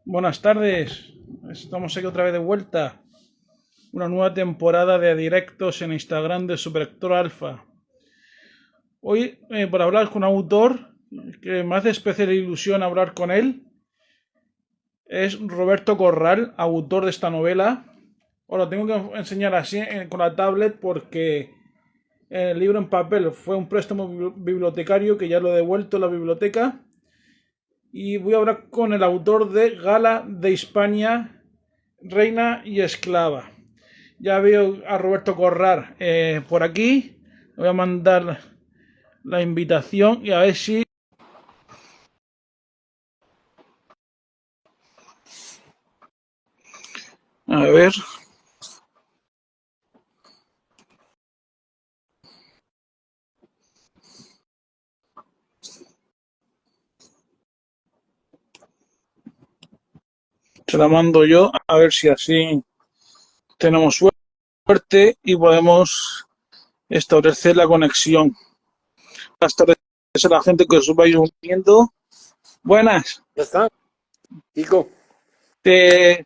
Buenas tardes, estamos aquí otra vez de vuelta. Una nueva temporada de directos en Instagram de Superactor Alpha. Hoy, para hablar con un autor que me hace especial ilusión hablar con él, es Roberto Corral, autor de esta novela. Os lo tengo que enseñar así con la tablet porque el libro en papel fue un préstamo bibliotecario que ya lo he devuelto a la biblioteca. Y voy a hablar con el autor de Gala de Hispania, Reina y Esclava. Ya veo a Roberto Corral por aquí. Le voy a mandar la invitación y a ver si... A ver. Se la mando yo, a ver si así tenemos suerte y podemos establecer la conexión. Buenas tardes a la gente que os vaya uniendo. Buenas. Ya está, Kiko. Te,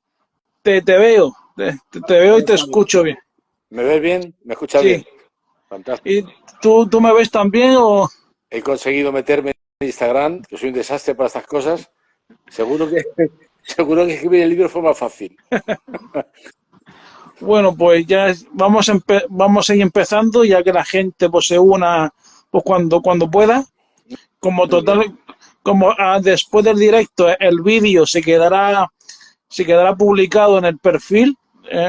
te veo. Te veo y ¿Cómo te estamos? escucho bien. ¿Me ves bien? ¿Me escuchas Sí. bien? Fantástico. ¿Y tú me ves también o...? He conseguido meterme en Instagram, que soy un desastre para estas cosas. Seguro que, seguro que escribir el libro fue más fácil. Bueno, pues ya vamos a ir empezando, ya que la gente pues se una pues cuando pueda. Como Muy bien. total, como después del directo el vídeo se quedará publicado en el perfil,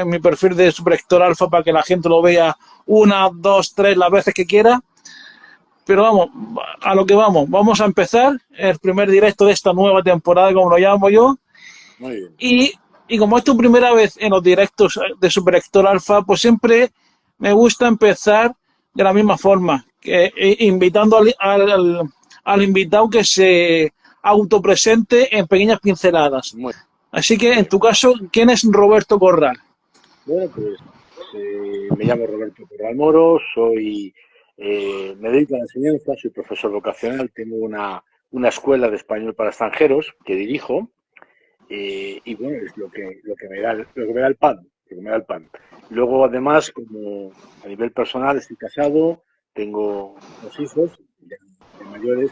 mi perfil de Superactor Alpha para que la gente lo vea una, dos, tres las veces que quiera. Pero vamos, a lo que vamos a empezar el primer directo de esta nueva temporada, como lo llamo yo. Muy bien. Y como es tu primera vez en los directos de Superactor Alpha, pues siempre me gusta empezar de la misma forma, invitando al invitado que se autopresente en pequeñas pinceladas. Muy Así que en bien. tu caso, ¿quién es Roberto Corral? Bueno, pues me llamo Roberto Corral Moro, me dedico a la enseñanza, soy profesor vocacional, tengo una escuela de español para extranjeros que dirijo. Y bueno, es lo que me da el pan, lo que me da el pan. Luego, además, como a nivel personal, estoy casado, tengo 2 hijos ya mayores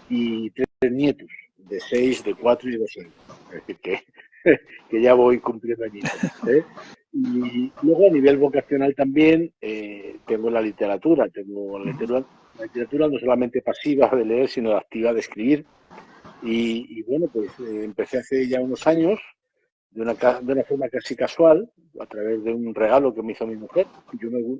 y 3 nietos, de 6, de 4 y de 2 años. Es decir, que ya voy cumpliendo añitos, ¿eh? Y luego, a nivel vocacional también, tengo la literatura no solamente pasiva de leer, sino activa de escribir. Y bueno, pues empecé hace ya unos años de una forma casi casual, a través de un regalo que me hizo mi mujer.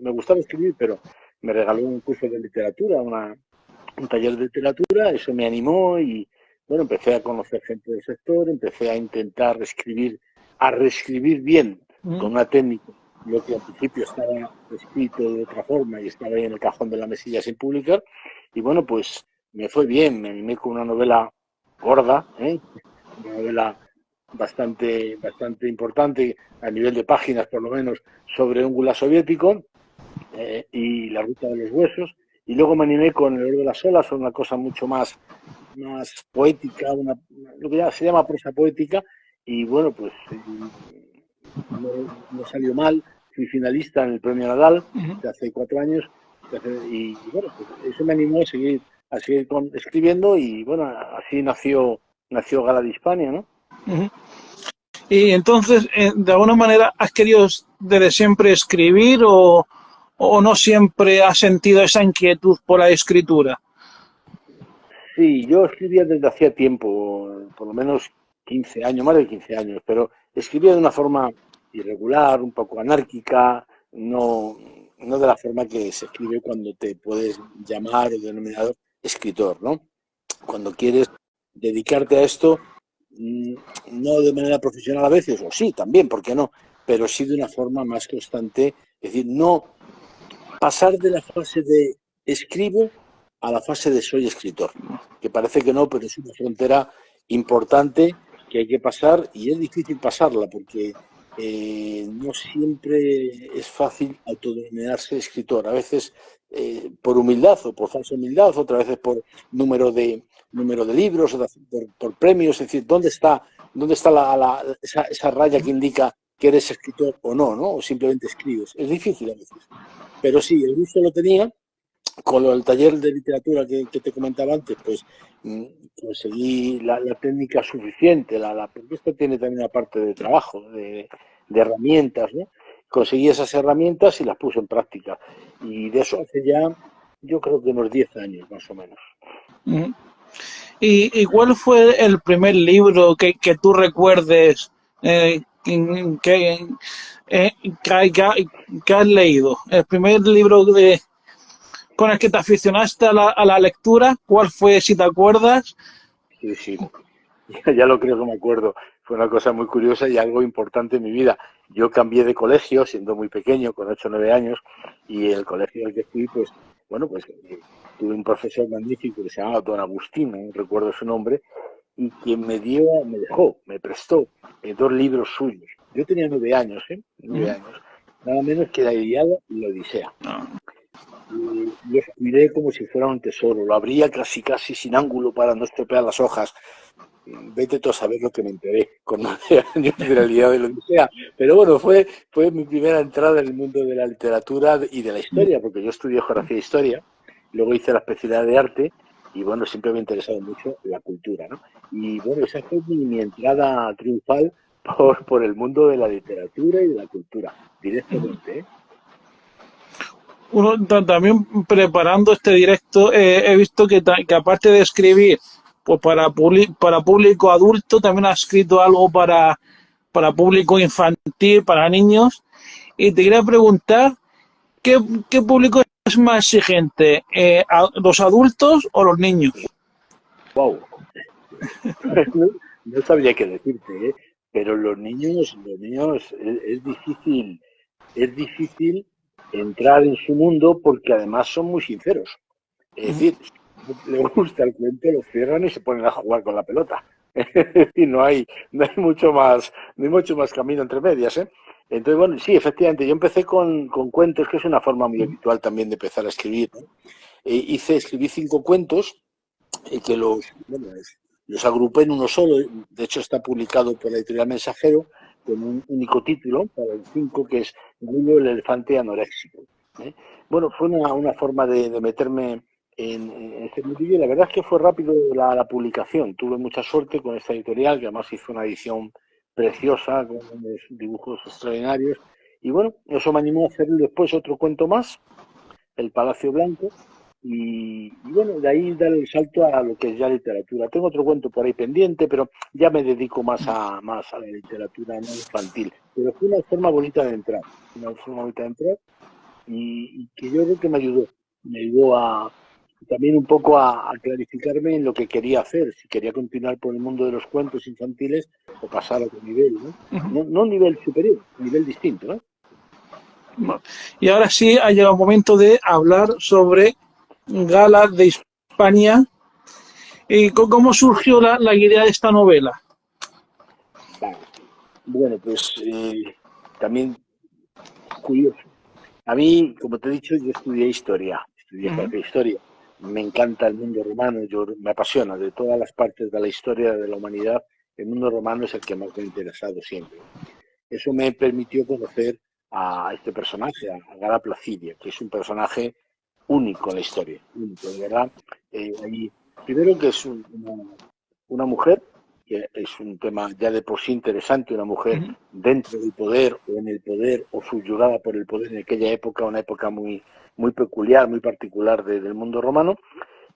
Me gustaba escribir, pero me regaló un curso de literatura, un taller de literatura, eso me animó y bueno, empecé a conocer gente del sector, empecé a intentar reescribir bien con una técnica lo que al principio estaba escrito de otra forma y estaba ahí en el cajón de la mesilla sin publicar. Y bueno, pues me fue bien, me animé con una novela gorda, una novela bastante importante a nivel de páginas, por lo menos, sobre un gula soviético y la ruta de los huesos. Y luego me animé con El oro de las olas, una cosa mucho más poética, lo que ya se llama prosa poética. Y bueno, pues no, no salió mal. Fui finalista en el premio Nadal de hace 4 años. Y bueno, pues eso me animó a seguir escribiendo. Y bueno, así nació Gala de Hispania, ¿no? Y entonces, de alguna manera, ¿has querido desde siempre escribir o no siempre has sentido esa inquietud por la escritura? Sí, yo escribía desde hacía tiempo, por lo menos 15 años, más de 15 años, pero escribía de una forma irregular, un poco anárquica, no de la forma que se escribe cuando te puedes llamar o denominar escritor, ¿no? Cuando quieres dedicarte a esto, mm, no de manera profesional a veces, o sí, también, ¿por qué no? Pero sí de una forma más constante, es decir, no pasar de la fase de escribo a la fase de soy escritor, que parece que no, pero es una frontera importante que hay que pasar y es difícil pasarla porque no siempre es fácil autodenominarse escritor. A veces por humildad o por falsa humildad, otras veces por número de libros, por premios. Es decir, ¿dónde está ¿Dónde está esa raya que indica que eres escritor o no, ¿no? O simplemente escribes? Es difícil a veces. Pero sí, el gusto lo tenía. Con el taller de literatura que te comentaba antes, pues conseguí la técnica suficiente, porque esto tiene también una parte de trabajo, de herramientas, ¿no? Conseguí esas herramientas y las puse en práctica. Y de eso hace ya, yo creo que unos 10 años más o menos. Mm. ¿Y cuál fue el primer libro que tú recuerdes que, eh, que has leído? El primer libro con el que te aficionaste a la lectura, ¿cuál fue, si te acuerdas? Sí, sí, ya lo creo que me acuerdo. Fue una cosa muy curiosa y algo importante en mi vida. Yo cambié de colegio siendo muy pequeño, con 8 o 9 años, y el colegio al que fui, pues, bueno, pues tuve un profesor magnífico que se llamaba Don Agustín, no recuerdo su nombre, y quien me prestó 2 libros suyos. Yo tenía 9 años, ¿eh? 9 años. Nada menos que la Ilíada y la Odisea. Y los cuidé como si fuera un tesoro. Lo abría casi casi sin ángulo para no estropear las hojas. Vete tú a saber lo que me enteré con 9 años de la Ilíada y la Odisea. Pero bueno, fue mi primera entrada en el mundo de la literatura y de la historia, porque yo estudié geografía e historia, luego hice la especialidad de arte y bueno, siempre me ha interesado mucho la cultura, ¿no? Y bueno, esa fue mi entrada triunfal por el mundo de la literatura y de la cultura, directamente, ¿eh? Uno, también preparando este directo, he visto que aparte de escribir pues para público adulto, también ha escrito algo para público infantil, para niños. Y te quería preguntar, ¿qué público es más exigente? ¿Los adultos o los niños? ¡Wow! No, no sabría qué decirte, ¿eh? Pero los niños es difícil entrar en su mundo porque además son muy sinceros. Es decir, si le gusta el cuento, lo cierran y se ponen a jugar con la pelota. Y no hay mucho más camino entre medias, ¿eh? Entonces, bueno, sí, efectivamente, yo empecé con cuentos, que es una forma muy habitual también de empezar a escribir, ¿no? Escribí 5 cuentos que los agrupé en uno solo. De hecho, está publicado por la editorial Mensajero con un único título para el 5, que es Julio el elefante anoréxico, ¿eh? Bueno, fue una forma de meterme en este mundillo y la verdad es que fue rápido la publicación. Tuve mucha suerte con esta editorial, que además hizo una edición preciosa, con unos dibujos extraordinarios. Y bueno, eso me animó a hacer después otro cuento más, El Palacio Blanco, y bueno, de ahí dar el salto a lo que es ya literatura. Tengo otro cuento por ahí pendiente, pero ya me dedico más a la literatura no infantil. Pero fue una forma bonita de entrar, y que yo creo que me ayudó también un poco a clarificarme en lo que quería hacer, si quería continuar por el mundo de los cuentos infantiles o pasar a otro nivel, ¿no? No un nivel superior, un nivel distinto, ¿eh? Y ahora sí ha llegado el momento de hablar sobre Galas de Hispania y cómo surgió la idea de esta novela. Vale. Bueno, pues también curioso. A mí, como te he dicho, yo estudié geografía e historia. Me encanta el mundo romano, me apasiona de todas las partes de la historia de la humanidad. El mundo romano es el que más me ha interesado siempre. Eso me permitió conocer a este personaje, a Gala Placidia, que es un personaje único en la historia, único, de verdad. Primero que es una mujer, que es un tema ya de por sí interesante, una mujer dentro del poder o en el poder o subyugada por el poder en aquella época, una época muy, muy peculiar, muy particular del mundo romano.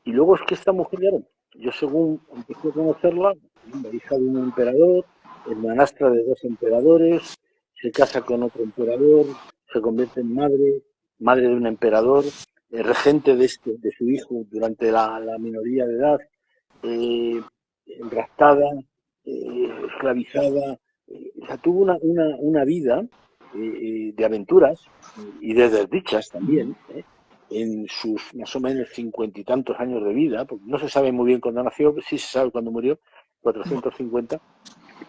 Y luego es que esta mujer, claro, yo según empecé a conocerla, la hija de un emperador, hermanastra de 2 emperadores, se casa con otro emperador, se convierte en madre de un emperador, regente de su hijo durante la minoría de edad, eh, raptada, esclavizada. O sea, tuvo una vida de aventuras y de desdichas también, ¿eh? En sus más o menos 50 y tantos años de vida, porque no se sabe muy bien cuándo nació, sí se sabe cuándo murió, 450,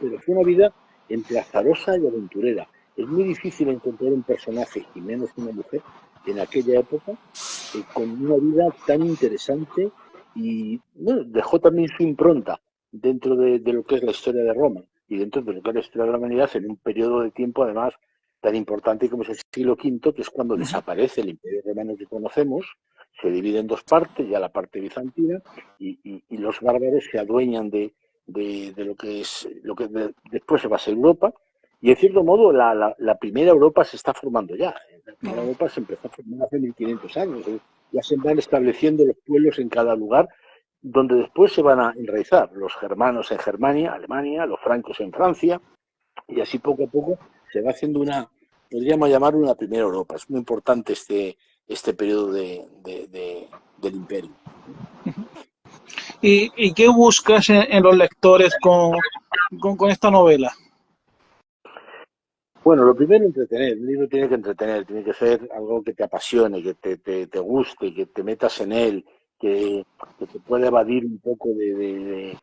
pero fue una vida entre azarosa y aventurera. Es muy difícil encontrar un personaje, y menos una mujer, en aquella época, con una vida tan interesante y bueno, dejó también su impronta dentro de lo que es la historia de Roma. y dentro de lo que es la historia de la humanidad, en un periodo de tiempo además tan importante como es el siglo V, que es cuando desaparece el Imperio Romano que conocemos, se divide en dos partes, ya la parte bizantina, y los bárbaros se adueñan de lo que es después se va a ser Europa, y en cierto modo la primera Europa se está formando ya. La primera Europa se empezó a formar hace 1500 años. Ya se van estableciendo los pueblos en cada lugar, donde después se van a enraizar los germanos en Germania, Alemania, los francos en Francia, y así poco a poco se va haciendo podríamos llamarlo una primera Europa. Es muy importante este periodo del imperio. ¿Y qué buscas en los lectores con esta novela? Bueno, lo primero, entretener. El libro tiene que entretener, tiene que ser algo que te apasione, que te guste, que te metas en él, que te pueda evadir un poco del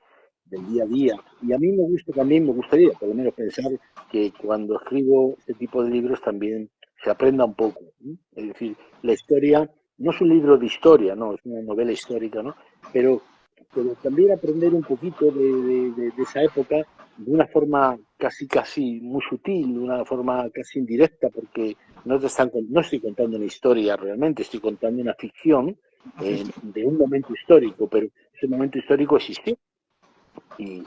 día a día. Y a mí me gustaría, por lo menos, pensar que cuando escribo este tipo de libros también se aprenda un poco, ¿no? Es decir, la historia no es un libro de historia, no, es una novela histórica, ¿no? Pero, pero también aprender un poquito de esa época de una forma casi muy sutil, de una forma casi indirecta, porque no estoy contando una historia realmente, estoy contando una ficción de un momento histórico, pero ese momento histórico existió y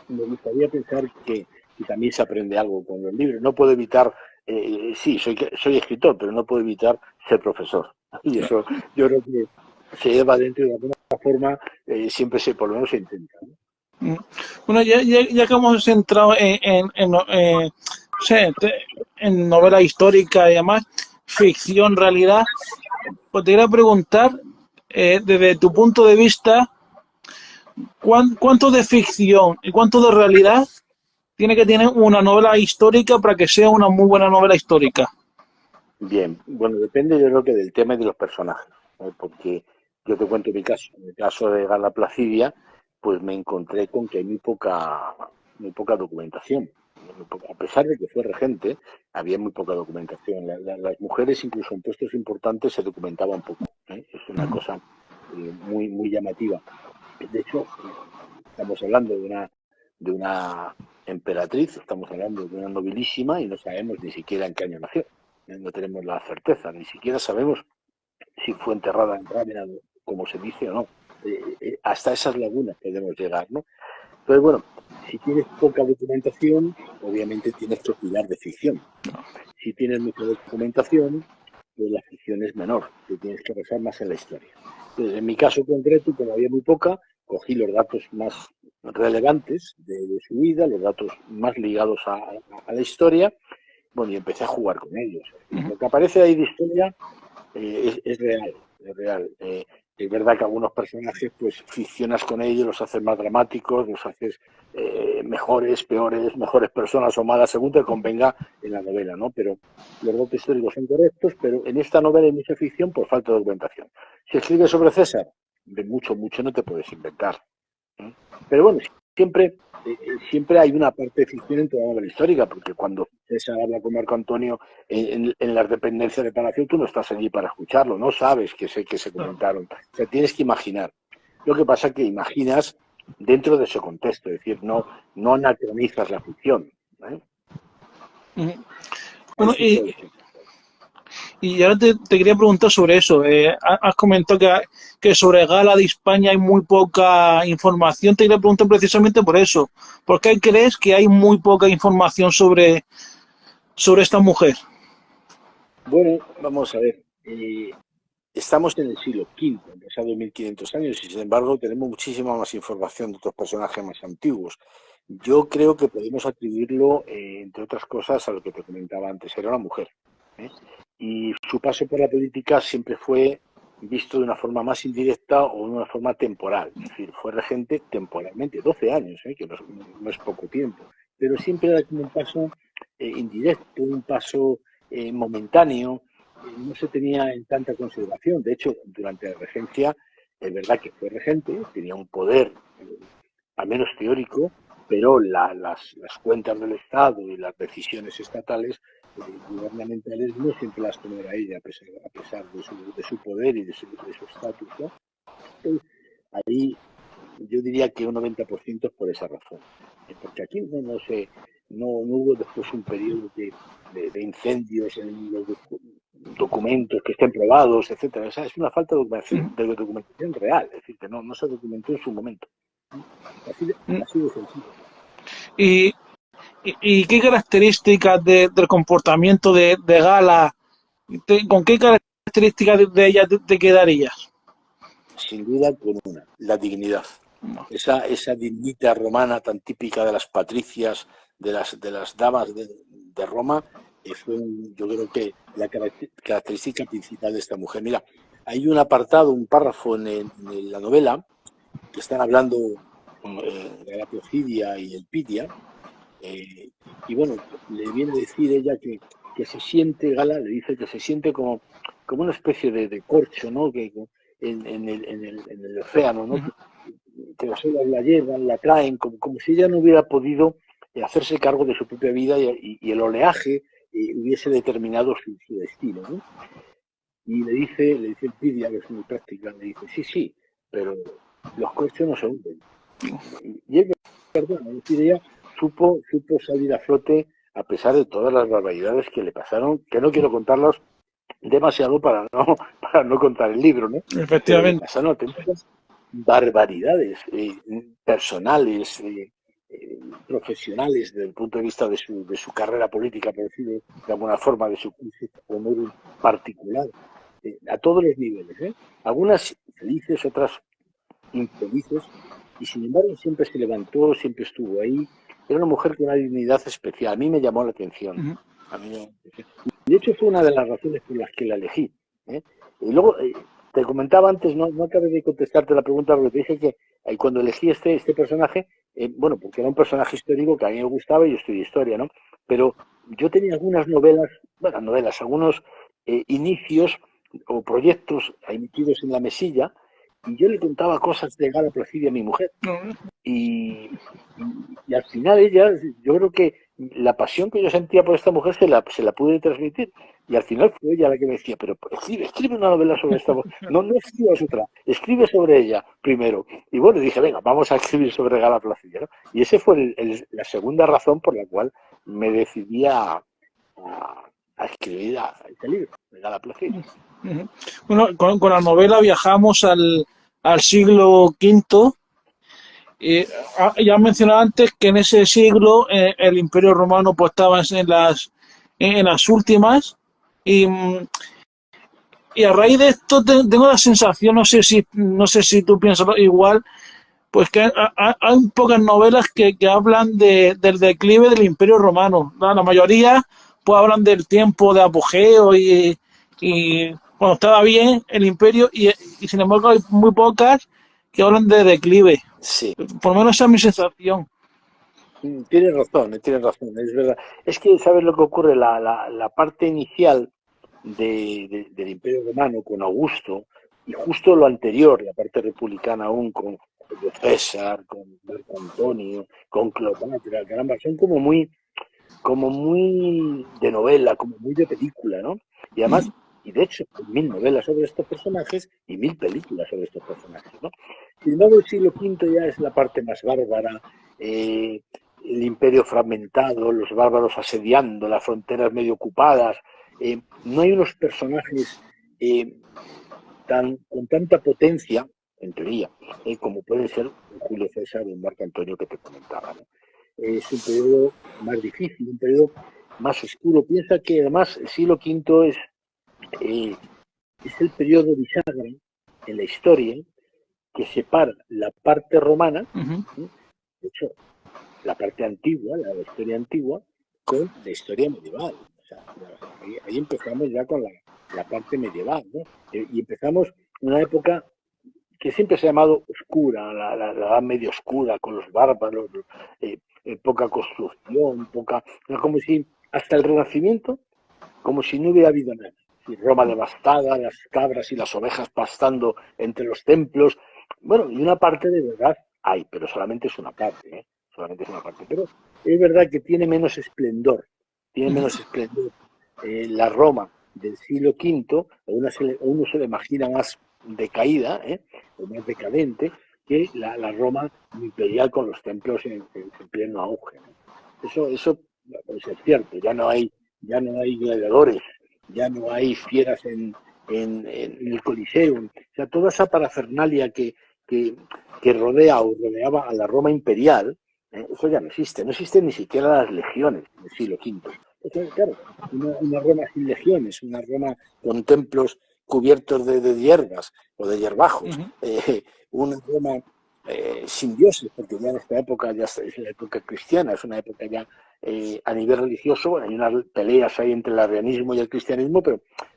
me gustaría pensar que también se aprende algo con los libros. No puedo evitar, sí, soy escritor, pero no puedo evitar ser profesor. Y eso yo creo que se lleva dentro de alguna forma, siempre por lo menos se intenta, ¿no? Bueno, ya que hemos entrado o sea, en novela histórica y demás, ficción, realidad, pues te quería preguntar, desde tu punto de vista, ¿cuánto de ficción y cuánto de realidad tiene que tener una novela histórica para que sea una muy buena novela histórica? Bien, bueno, depende yo creo que del tema y de los personajes, ¿no? Porque yo te cuento mi caso. En el caso de Gala Placidia, pues me encontré con que hay muy poca documentación. A pesar de que fue regente, había muy poca documentación. Las mujeres, incluso en puestos importantes, se documentaban poco, ¿eh? Es una cosa muy llamativa. De hecho, estamos hablando de una emperatriz, estamos hablando de una nobilísima y no sabemos ni siquiera en qué año nació. No tenemos la certeza, ni siquiera sabemos si fue enterrada en Rávena, como se dice o no. Hasta esas lagunas podemos llegar, ¿no? Entonces, bueno, si tienes poca documentación, obviamente tienes que cuidar de ficción. Si tienes mucha documentación, pues la ficción es menor, te tienes que basar más en la historia. Entonces, en mi caso concreto, como había muy poca, cogí los datos más relevantes de su vida, los datos más ligados a la historia, bueno, y empecé a jugar con ellos. Lo que aparece ahí de historia es real, es real. Es verdad que algunos personajes, pues ficcionas con ellos, los haces más dramáticos, los haces mejores, peores, mejores personas o malas, según te convenga en la novela, ¿no? Pero los datos históricos son correctos, pero en esta novela hay mucha ficción por falta de documentación. Si escribes sobre César, de mucho no te puedes inventar, ¿eh? Pero bueno, siempre, siempre hay una parte de ficción en toda la novela histórica, porque cuando César habla con Marco Antonio en las dependencias de Palacio, tú no estás allí para escucharlo, no sabes que se comentaron. O sea, tienes que imaginar. Lo que pasa es que imaginas dentro de ese contexto, es decir, no anacronizas la ficción, ¿eh? Bueno, Así puede ser. y ahora te quería preguntar sobre eso. Has comentado que sobre Gala de España hay muy poca información. Te quería preguntar precisamente por eso. ¿Por qué crees que hay muy poca información sobre esta mujer? Bueno, vamos a ver. Estamos en el siglo V, han pasado 1500 años y sin embargo tenemos muchísima más información de otros personajes más antiguos. Yo creo que podemos atribuirlo, entre otras cosas, a lo que te comentaba antes, era una mujer, ¿eh? Y su paso por la política siempre fue visto de una forma más indirecta o de una forma temporal. Es decir, fue regente temporalmente, 12 años, ¿eh? Que no es poco tiempo, pero siempre era como un paso indirecto, un paso momentáneo, no se tenía en tanta consideración. De hecho, durante la regencia, es verdad que fue regente, tenía un poder, al menos teórico, pero las cuentas del Estado y las decisiones estatales gubernamentales no siempre las tomaba ella, a pesar de su poder y de su estatus, ¿no? Entonces, ahí yo diría que un 90% es por esa razón. Porque aquí no hubo después un periodo de incendios en los documentos que estén probados, etcétera. O sea, es una falta de documentación real, es decir, que no se documentó en su momento. Así de sencillo. ¿Y, y qué características del comportamiento de Gala, con qué características de ella te quedarías? Sin duda con una, la dignidad. Esa dignidad romana tan típica de las patricias, de las damas de Roma, fue yo creo que la característica principal de esta mujer. Mira, hay un apartado, un párrafo en la novela que están hablando de la Placidia y el Pitia, y bueno, le viene a decir ella que se siente, Gala le dice que se siente como una especie de corcho, ¿no? Que en el océano, ¿no? Que las olas la llevan, la traen, como si ella no hubiera podido hacerse cargo de su propia vida y el oleaje hubiese determinado su destino, ¿no? Y le dice el Pidia, que es muy práctica, le dice, sí, pero los corchos no se hunden. Y es verdad, es decir, ella supo salir a flote a pesar de todas las barbaridades que le pasaron, que no quiero contarlas demasiado para no contar el libro, ¿no? Pero le Efectivamente. pasaron auténticas barbaridades personales, profesionales, desde el punto de vista de su carrera política, por decirlo de alguna forma, de su honor particular, a todos los niveles, ¿eh? Algunas felices, otras infelices, y sin embargo siempre se levantó, siempre estuvo ahí. Era una mujer con una dignidad especial. A mí me llamó la atención. A mí de hecho fue una de las razones por las que la elegí, ¿eh? Y luego, te comentaba antes, no acabé de contestarte la pregunta, porque te dije que cuando elegí este personaje, bueno, porque era un personaje histórico que a mí me gustaba y yo estudié historia, ¿no? Pero yo tenía algunas novelas, algunos inicios o proyectos emitidos en la mesilla, y yo le contaba cosas de Gala Placidia a mi mujer. Y al final ella, yo creo que la pasión que yo sentía por esta mujer se la pude transmitir. Y al final fue ella la que me decía, pero escribe una novela sobre esta mujer. No escribas otra, escribe sobre ella primero. Y bueno, dije, venga, vamos a escribir sobre Gala Placidia, ¿no? Y esa fue la segunda razón por la cual me decidí a escribir este libro, de Gala Placidia. Bueno, con la novela viajamos al siglo V. Ya mencionaba antes que en ese siglo el Imperio Romano pues estaba en las últimas y, y a raíz de esto tengo la sensación, no sé si tú piensas igual, pues que hay pocas novelas que hablan del declive del Imperio Romano. La mayoría pues hablan del tiempo de apogeo y cuando estaba bien el imperio y sin embargo hay muy pocas que hablan de declive. Sí. Por lo menos esa es mi sensación. Tienes razón, es verdad. Es que, ¿sabes lo que ocurre? La parte inicial del Imperio Romano con Augusto y justo lo anterior, la parte republicana aún con Julio César, con Marco Antonio, con Cleopatra, caramba, son como muy de novela, como muy de película, ¿no? Y además, y de hecho, hay 1000 novelas sobre estos personajes y 1000 películas sobre estos personajes, ¿no? Sin embargo, el siglo V ya es la parte más bárbara, el imperio fragmentado, los bárbaros asediando, las fronteras medio ocupadas. No hay unos personajes con tanta potencia, en teoría, como pueden ser un Julio César o un Marco Antonio que te comentaba, ¿no? Es un periodo más difícil, un periodo más oscuro. Piensa que además el siglo V es el periodo bisagra en la historia que separa la parte romana, de hecho, la parte antigua, la historia antigua, con la historia medieval. O sea, ahí empezamos ya con la parte medieval, ¿no? Y empezamos una época que siempre se ha llamado oscura, la edad medio oscura, con los bárbaros, poca construcción, como si hasta el Renacimiento, como si no hubiera habido nada. Roma devastada, las cabras y las ovejas pastando entre los templos. Bueno, y una parte de verdad hay, pero solamente es una parte, ¿eh? Solamente es una parte. Pero es verdad que tiene menos esplendor, la Roma del siglo V, uno se le imagina más decaída, o más decadente, que la Roma imperial con los templos en pleno auge, ¿no? Eso pues es cierto, ya no hay gladiadores, ya no hay fieras en el Coliseo. O sea, toda esa parafernalia que rodea o rodeaba a la Roma imperial, eso ya no existe. No existen ni siquiera las legiones del siglo V. Entonces, claro, una Roma sin legiones, una Roma con templos cubiertos de hierbas o de hierbajos, una Roma sin dioses, porque ya en esta época ya es la época cristiana, es una época ya a nivel religioso, hay unas peleas ahí entre el arrianismo y el cristianismo,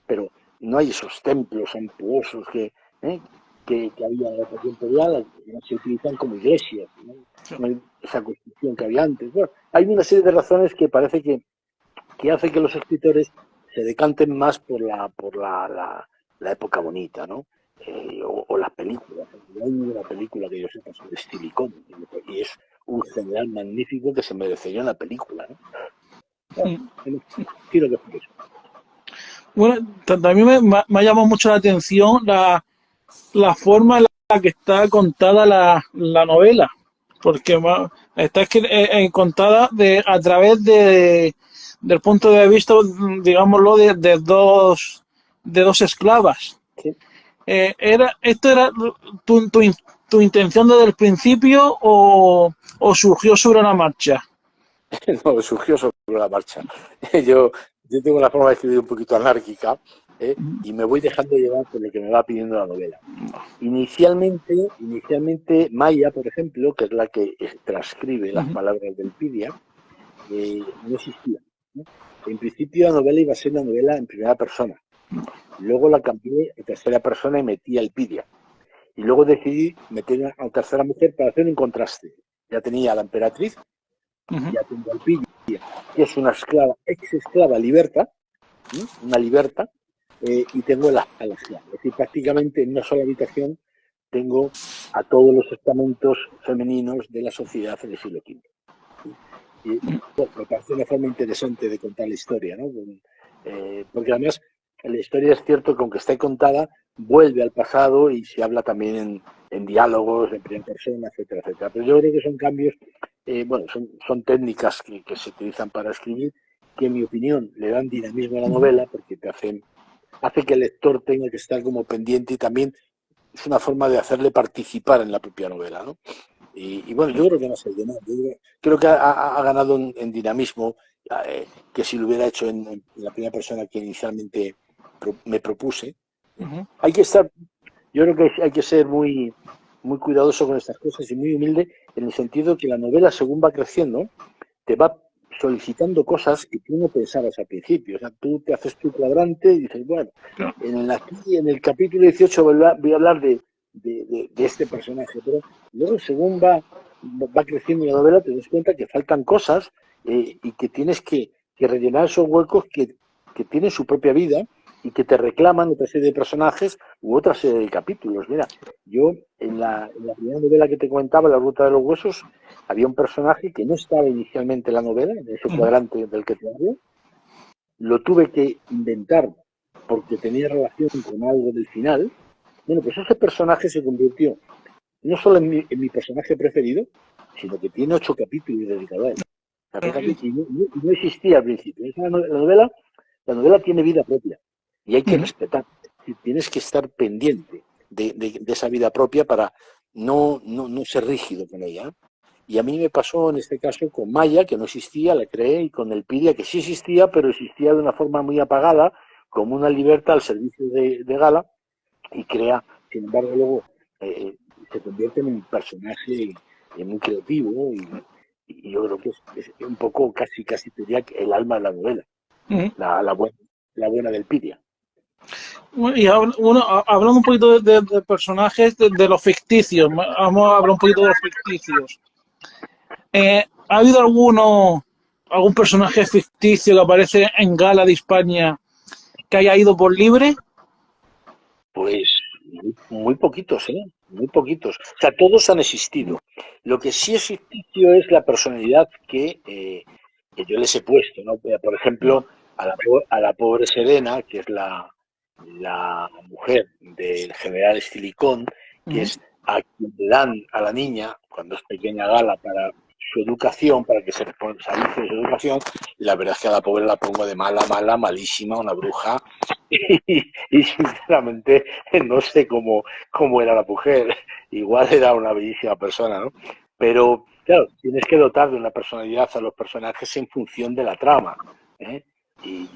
pero no hay esos templos ampuosos que había en la época imperial, no se utilizan como iglesias, ¿no? No hay esa construcción que había antes. Bueno, hay una serie de razones que parece que hace que los escritores se decanten más por la época bonita, ¿no? O las películas. No hay ninguna película que yo sepa sobre Stilicón, y es un general magnífico que se merecería una película, ¿no? Bueno, quiero que por eso. Bueno, también me ha llamado mucho la atención la forma en la que está contada la novela, porque está contada a través del punto de vista, digámoslo, de dos esclavas. Sí. ¿Esto era tu intención desde el principio o surgió sobre una marcha? No, surgió sobre la marcha. Yo tengo una forma de escribir un poquito anárquica, y me voy dejando llevar por lo que me va pidiendo la novela. Inicialmente Maya, por ejemplo, que es la que transcribe las palabras del Pidia, no existía, ¿no? En principio la novela iba a ser una novela en primera persona. Luego la cambié a tercera persona y metí al Pidia. Y luego decidí meter a tercera mujer para hacer un contraste. Ya tenía a la emperatriz, ya tengo al Pidia, que es una esclava, ex esclava liberta, una liberta, y tengo a la esclava. Es decir, prácticamente en una sola habitación tengo a todos los estamentos femeninos de la sociedad del siglo V. Y bueno, me parece una forma interesante de contar la historia, ¿no? Porque además la historia es cierto que aunque esté contada, vuelve al pasado y se habla también en diálogos, en primera persona, etcétera, etcétera. Pero yo creo que son cambios, bueno, son técnicas que se utilizan para escribir, que en mi opinión le dan dinamismo a la novela porque hace que el lector tenga que estar como pendiente, y también es una forma de hacerle participar en la propia novela, ¿no? Y bueno, yo creo que no se ganado. Creo que ha ganado en dinamismo, que si lo hubiera hecho en la primera persona que inicialmente me propuse. Hay que estar, yo creo que hay que ser muy, muy cuidadoso con estas cosas y muy humilde, en el sentido que la novela, según va creciendo, te va solicitando cosas que tú no pensabas al principio. O sea, tú te haces tu cuadrante y dices, bueno, en el capítulo 18 voy a hablar de este personaje, pero luego según va creciendo la novela te das cuenta que faltan cosas, y que tienes que rellenar esos huecos que tienen su propia vida y que te reclaman otra serie de personajes u otra serie de capítulos. Mira, yo en la primera novela que te comentaba, La Ruta de los Huesos, había un personaje que no estaba inicialmente en la novela, en ese cuadrante del que te hablo. Lo tuve que inventar porque tenía relación con algo del final. Bueno, pues ese personaje se convirtió no solo en mi personaje preferido, sino que tiene 8 capítulos dedicados a él. O sea, fíjate, y no existía al principio. La novela tiene vida propia y hay que respetar. Tienes que estar pendiente de esa vida propia para no ser rígido con ella. Y a mí me pasó en este caso con Maya, que no existía, la creé, y con el Pidia, que sí existía, pero existía de una forma muy apagada, como una libertad al servicio de Gala, y crea, sin embargo, luego se convierte en un personaje muy creativo, y yo creo que es un poco, casi te diría, el alma de la novela, la buena del Pidia. Y hablando un poquito de personajes de los ficticios, vamos a hablar un poquito de los ficticios. ¿Ha habido algún personaje ficticio que aparece en Gala de España que haya ido por libre? Pues muy poquitos, muy poquitos. O sea, todos han existido. Lo que sí es ficticio es la personalidad que yo les he puesto, ¿no? Por ejemplo, a la pobre Serena, que es la mujer del general Estilicón, que es a quien le dan a la niña, cuando es pequeña gala, para su educación, para que se responsabilice de su educación, y la verdad es que a la pobre la pongo de mala, malísima, una bruja, y sinceramente no sé cómo era la mujer, igual era una bellísima persona, ¿no? Pero, claro, tienes que dotar de una personalidad a los personajes en función de la trama, ¿eh? Y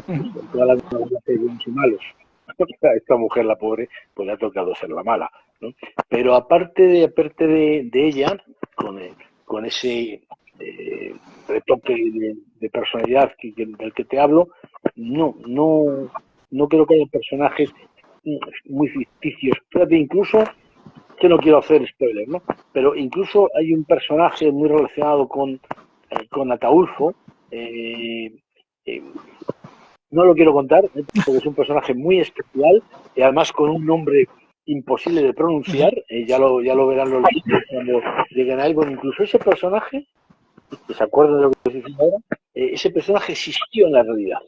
en todas las novelas hay buenos y malos. Esta mujer, la pobre, pues le ha tocado ser la mala, ¿no? Pero aparte de ella, con ese retoque de personalidad del que te hablo, no creo que haya personajes muy ficticios. Fíjate, incluso, que no quiero hacer spoiler, ¿no? Pero incluso hay un personaje muy relacionado con Ataulfo, eh, eh, no lo quiero contar, porque es un personaje muy especial y además con un nombre imposible de pronunciar. Ya lo verán los lectores cuando lleguen a él. Bueno, incluso ese personaje, que se acuerdan de lo que estoy diciendo ahora, ese personaje existió en la realidad.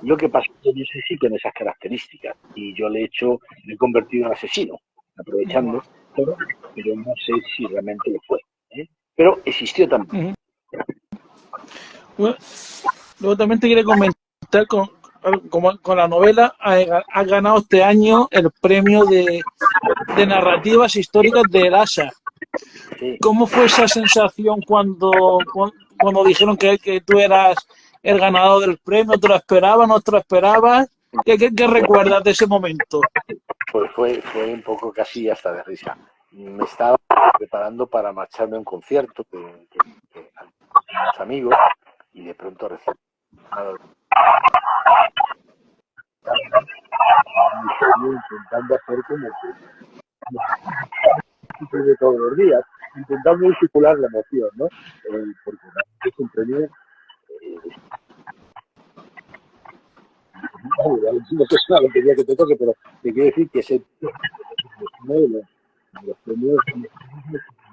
Lo que pasa es que yo sé sí tiene esas características y yo le he convertido en asesino, aprovechando todo, pero no sé si realmente lo fue. Pero existió también. Bueno, luego también te quería comentar con la novela, ha ganado este año el premio de narrativas históricas de ELASA. Sí. ¿Cómo fue esa sensación cuando dijeron que tú eras el ganador del premio? ¿Te lo esperabas? ¿No te lo esperabas? ¿Qué recuerdas de ese momento? Pues fue un poco casi hasta de risa. Me estaba preparando para marcharme a un concierto que unos amigos y de pronto recibí intentando hacer como que de todos los días, intentando disimular la emoción, ¿no? Porque es un premio, no sé si la lotería que te toque, pero te quiero decir que es uno de los premios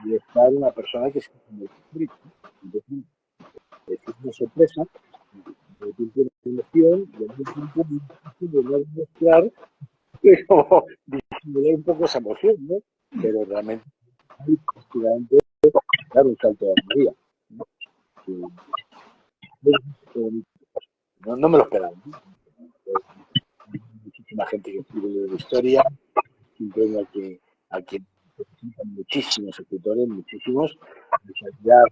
de estar una persona que es muy escrito. Entonces, es una sorpresa, de tiempo de emoción, y al mismo tiempo muy difícil de no demostrar, pero disimular un poco esa emoción, ¿no? Pero realmente muy positivamente dar un salto de alegría, ¿no? No me lo esperaba, ¿no? Muchísima gente que escribe de historia, siempre a que participan muchísimos escritores, muchísimos, cantidad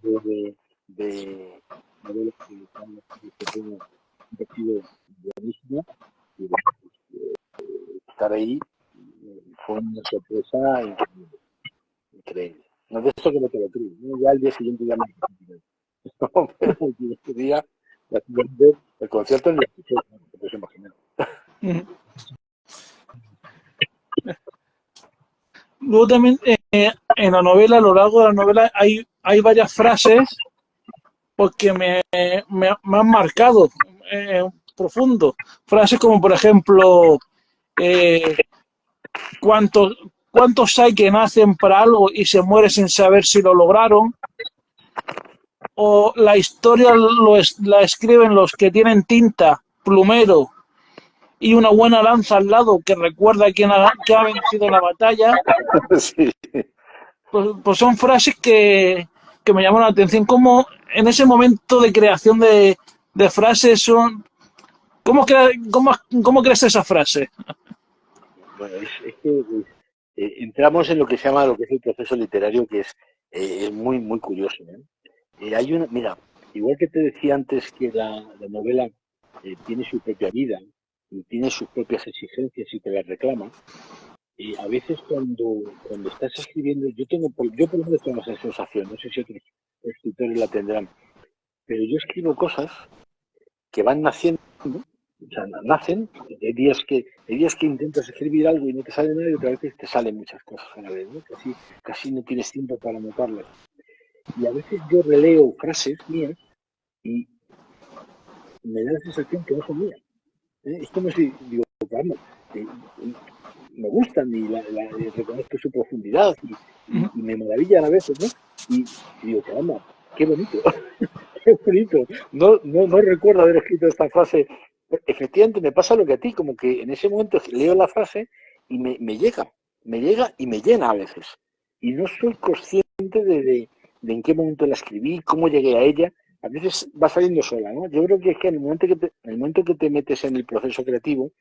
de modelos que están un vestido buenísimo, y estar ahí fue una sorpresa increíble. Increíble. No de esto que no te lo creo, ¿no? Ya al día siguiente ya me no, pero el día, el concierto en el que te puedes imaginar. Luego también en la novela, a lo largo de la novela, hay varias frases porque me han marcado profundo. Frases como, por ejemplo, eh, ¿cuántos, ¿cuántos hay que nacen para algo y se mueren sin saber si lo lograron? O la historia la escriben los que tienen tinta, plumero y una buena lanza al lado que recuerda a que ha vencido la batalla. Sí. Pues son frases que me llaman la atención. Como en ese momento de creación de frases son... ¿Cómo crees esa frase? Bueno, es que entramos en lo que se llama lo que es el proceso literario, que es muy, muy curioso, ¿eh? Hay una, mira, igual que te decía antes que la novela tiene su propia vida y tiene sus propias exigencias y te las reclama, a veces cuando estás escribiendo, yo por lo menos tengo esa sensación, no sé si otros escritores la tendrán, pero yo escribo cosas que van naciendo, o sea, nacen, hay días que intentas escribir algo y no te sale nada y otras veces te salen muchas cosas a la vez, ¿no? Casi no tienes tiempo para anotarlas. Y a veces yo releo frases mías y me da la sensación que no son mías. Es como si, digo, caramba, eh, me gustan y reconozco su profundidad y me maravillan a veces, ¿no? Y digo, caramba, qué bonito, qué bonito. No recuerdo haber escrito esta frase. Efectivamente me pasa lo que a ti, como que en ese momento leo la frase y me llega. me llega y me llena a veces. Y no soy consciente de en qué momento la escribí, cómo llegué a ella. A veces va saliendo sola, ¿no? Yo creo que es que en el momento que te metes en el proceso creativo,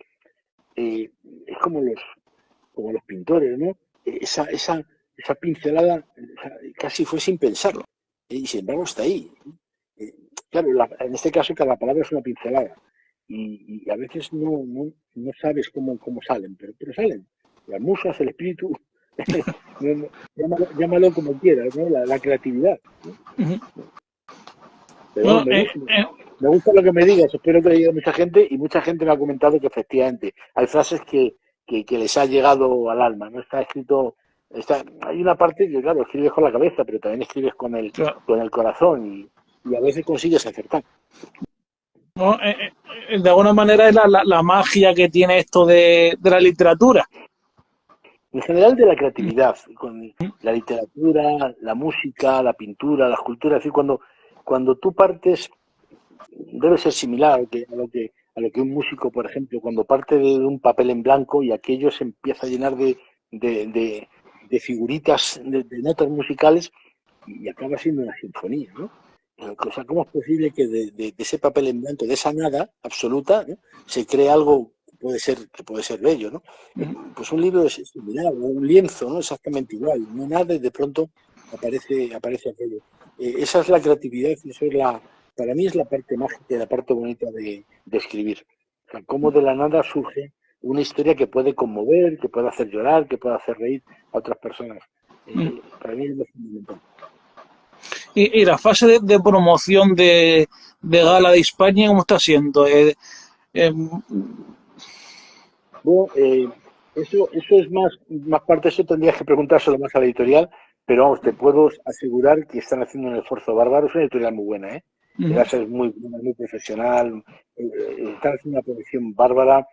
es como los pintores, ¿no? Esa pincelada casi fue sin pensarlo. Y sin embargo está ahí. Eh, claro, en este caso cada palabra es una pincelada. Y a veces no sabes cómo salen, pero salen. Las musas, el espíritu, llámalo como quieras, ¿no? La creatividad, ¿no? Ujú. Pero bueno, Bueno, me gusta lo que me digas, espero que le llegue a mucha gente y mucha gente me ha comentado que efectivamente hay frases que les ha llegado al alma, no está escrito, hay una parte que claro, escribes con la cabeza, pero también escribes claro. con el corazón y a veces consigues acertar. Bueno, de alguna manera es la magia que tiene esto de la literatura. En general de la creatividad, con la literatura, la música, la pintura, la escultura, es decir, cuando tú partes debe ser similar a lo que un músico, por ejemplo, cuando parte de un papel en blanco y aquello se empieza a llenar de, de- de figuritas, de notas musicales y acaba siendo una sinfonía, ¿no? O sea, ¿cómo es posible que de ese papel en blanco, de esa nada absoluta, ¿no? Se cree algo que puede ser bello, ¿no? Pues un libro es similar, o un lienzo, ¿no? Exactamente igual, no hay nada y de pronto aparece aquello. Esa es la creatividad, para mí es la parte mágica y la parte bonita de escribir. O sea, cómo de la nada surge una historia que puede conmover, que puede hacer llorar, que puede hacer reír a otras personas. Para mí es lo fundamental. Y la fase de promoción de Gala de España, ¿cómo está siendo? Eh, Bueno, eso es más parte, eso tendrías que preguntárselo más a la editorial, pero vamos, te puedo asegurar que están haciendo un esfuerzo bárbaro. Es una editorial muy buena, ¿eh? El ASA es muy profesional, están haciendo una promoción bárbara.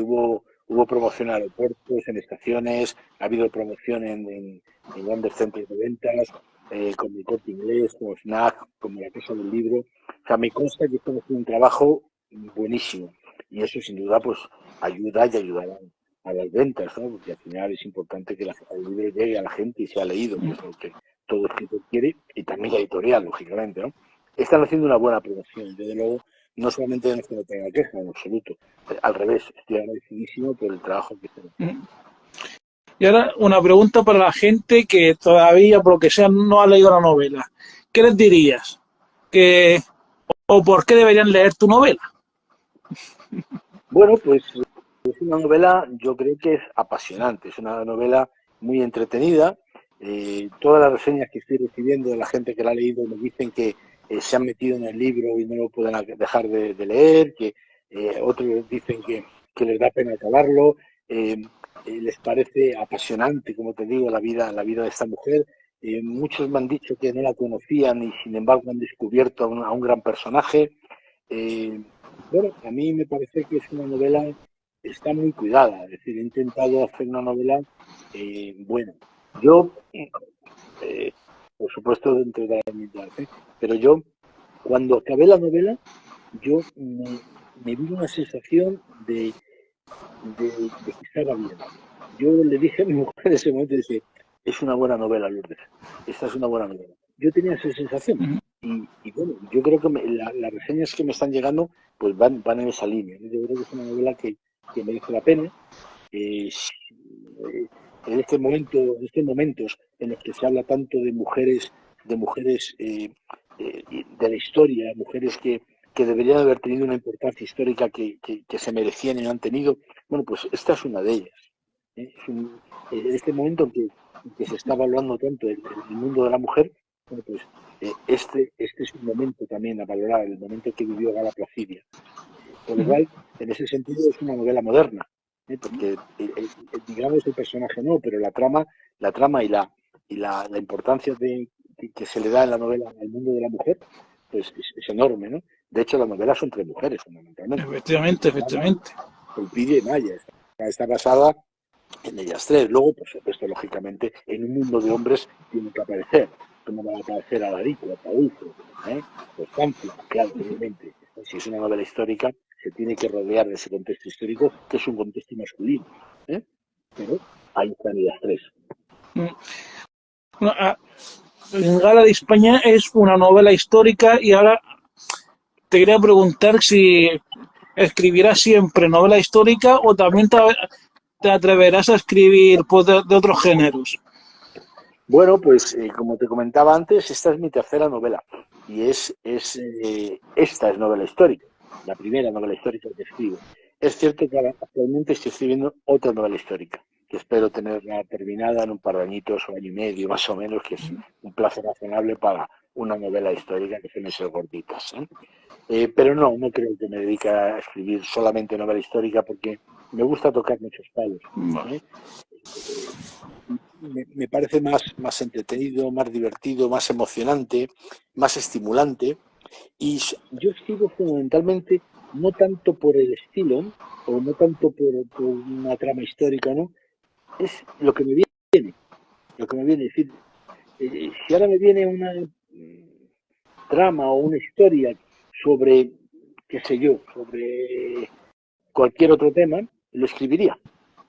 Hubo promoción en aeropuertos, en estaciones, ha habido promoción en grandes centros de ventas, como el Corte Inglés, como Fnac, como la Casa del Libro. O sea, me consta que están haciendo un trabajo buenísimo. Y eso sin duda pues ayuda y ayudará a las ventas, ¿no? Porque al final es importante que el libro llegue a la gente y sea leído, que es lo que todo escritor quiere, y también la editorial, lógicamente, ¿no? Están haciendo una buena promoción, desde luego, no solamente de nuestra no tenga queja, en absoluto. Al revés, estoy agradecidísimo por el trabajo que están haciendo. y ahora una pregunta para la gente que todavía, por lo que sea, no ha leído la novela. ¿Qué les dirías? Que, ¿O por qué deberían leer tu novela? Bueno, pues es una novela, yo creo que es apasionante, es una novela muy entretenida. Todas las reseñas que estoy recibiendo de la gente que la ha leído me dicen que se han metido en el libro y no lo pueden dejar de leer, que otros dicen que les da pena acabarlo, les parece apasionante, como te digo, la vida de esta mujer. Muchos me han dicho que no la conocían y sin embargo han descubierto a un gran personaje. Eh, bueno, a mí me parece que es una novela que está muy cuidada, es decir, he intentado hacer una novela buena. Yo, por supuesto, dentro de la mitad, pero yo, cuando acabé la novela, yo me vi una sensación de que estaba bien. Yo le dije a mi mujer en ese momento, dice, es una buena novela, Lourdes, esta es una buena novela. Yo tenía esa sensación y bueno, yo creo que las reseñas que me están llegando pues van en esa línea, ¿no? Yo creo que es una novela que merece la pena. En este momento, en estos momentos en los que se habla tanto de mujeres de la historia, mujeres que deberían haber tenido una importancia histórica que se merecían y no han tenido, bueno, pues esta es una de ellas. En este momento en que se está evaluando tanto el mundo de la mujer, bueno, pues este es un momento también a valorar, el momento que vivió Gala Placidia. Con lo cual, en ese sentido, es una novela moderna, porque, digamos, el personaje no, pero la trama y la importancia que se le da en la novela al mundo de la mujer, pues es enorme, ¿no? De hecho, la novela son tres mujeres, fundamentalmente. Efectivamente, Gala, efectivamente. Elpidia y Maya. Está basada en ellas tres. Luego, por supuesto, lógicamente, en un mundo de hombres tiene que aparecer. ¿Cómo va a aparecer Alarico, Ataúfo, pues Pánfilo? Claro, obviamente. Si es una novela histórica, se tiene que rodear de ese contexto histórico, que es un contexto masculino. ¿eh? pero ahí están ellas tres. Bueno, en Gala de España es una novela histórica y ahora te quería preguntar si escribirás siempre novela histórica o también te atreverás a escribir pues, de otros géneros. Bueno, pues como te comentaba antes, esta es mi tercera novela y esta es novela histórica, la primera novela histórica que escribo. Es cierto que actualmente estoy escribiendo otra novela histórica, que espero tenerla terminada en un par de añitos o año y medio más o menos, que es un plazo razonable para una novela histórica que suelen ser gorditas. Pero no creo que me dedique a escribir solamente novela histórica porque me gusta tocar muchos palos. Me parece más entretenido, más divertido, más emocionante, más estimulante. Y yo escribo fundamentalmente no tanto por el estilo o no tanto por una trama histórica, ¿no? Es lo que me viene. Lo que me viene. Es decir, si ahora me viene una trama o una historia sobre, qué sé yo, sobre cualquier otro tema, lo escribiría.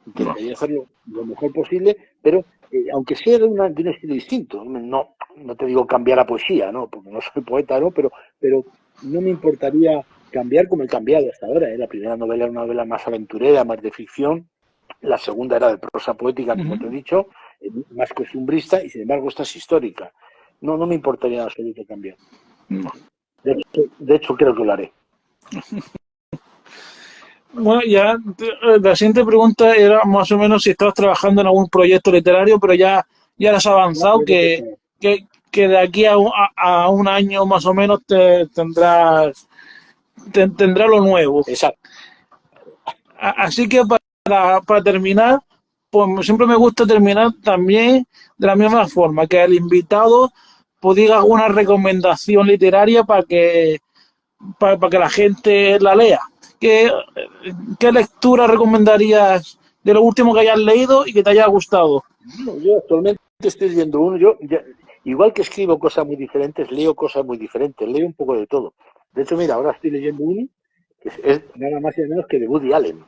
Intentaría hacerlo lo mejor posible, pero aunque sea de un estilo distinto, no te digo cambiar a poesía, ¿no? Porque no soy poeta, ¿no? Pero no me importaría cambiar como he cambiado hasta ahora. La primera novela era una novela más aventurera, más de ficción. La segunda era de prosa poética, como te he dicho, más costumbrista, y sin embargo esta es histórica. No me importaría en absoluto cambiar. De hecho, creo que lo haré. Bueno, ya la siguiente pregunta era más o menos si estabas trabajando en algún proyecto literario, pero ya has avanzado que de aquí a un año más o menos tendrá lo nuevo. Exacto. Así que para terminar, pues siempre me gusta terminar también de la misma forma, que el invitado pues diga alguna recomendación literaria para que la gente la lea. ¿Qué lectura recomendarías de lo último que hayas leído y que te haya gustado? Bueno, yo actualmente estoy leyendo uno. Igual que escribo cosas muy diferentes, leo cosas muy diferentes, leo un poco de todo. De hecho, mira, ahora estoy leyendo uno que es nada más y nada menos que de Woody Allen.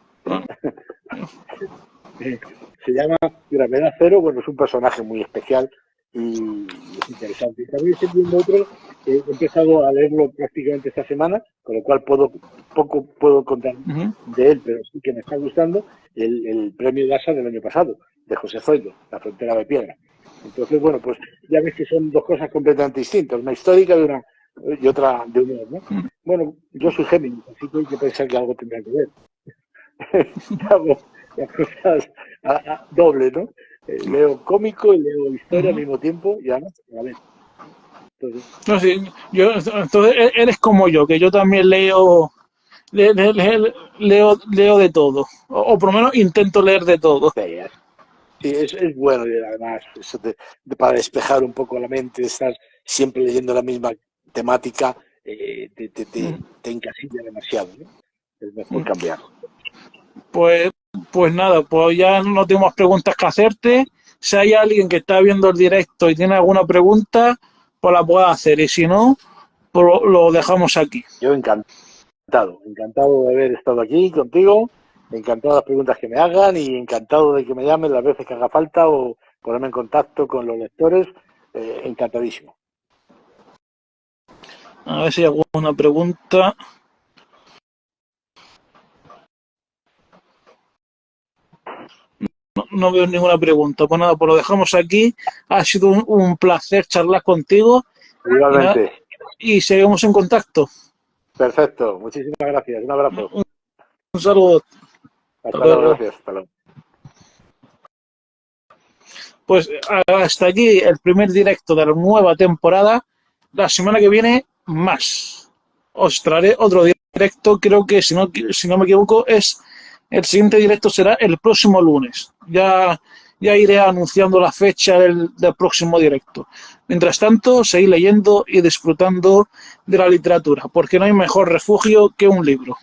Se llama Gravedad Cero. Bueno, es un personaje muy especial y es interesante. Y también estoy leyendo otro, he empezado a leerlo prácticamente esta semana, con lo cual poco puedo contar de él, pero sí que me está gustando, el premio Gasa del año pasado, de José Zoido, La frontera de piedra. Entonces, bueno, pues ya ves que son dos cosas completamente distintas, una histórica y otra de humor, ¿no? Bueno, yo soy Géminis, así que hay que pensar que algo tendrá que ver. Hago las cosas doble, ¿no? Leo cómico y leo historia al mismo tiempo y además, a ver. Entonces, no, sí, entonces eres como yo, que yo también leo de todo, o por lo menos intento leer de todo. Sí, es bueno y además eso para despejar un poco la mente, estar siempre leyendo la misma temática, te encasilla demasiado, ¿no? Es mejor cambiar. Pues nada, pues ya no tengo más preguntas que hacerte. Si hay alguien que está viendo el directo y tiene alguna pregunta, pues la puede hacer. Y si no, pues lo dejamos aquí. Yo encantado de haber estado aquí contigo, encantado de las preguntas que me hagan y encantado de que me llamen las veces que haga falta o ponerme en contacto con los lectores. Encantadísimo. A ver si hay alguna pregunta. No veo ninguna pregunta. Pues nada, pues lo dejamos aquí. Ha sido un placer charlar contigo. Igualmente. Y seguimos en contacto. Perfecto. Muchísimas gracias. Un abrazo. Un saludo. Hasta luego. Gracias. Hasta luego. Pues hasta aquí el primer directo de la nueva temporada. La semana que viene, más. Os traeré otro directo. Creo que, si no me equivoco, el siguiente directo será el próximo lunes. Ya iré anunciando la fecha del próximo directo. Mientras tanto, seguid leyendo y disfrutando de la literatura, porque no hay mejor refugio que un libro.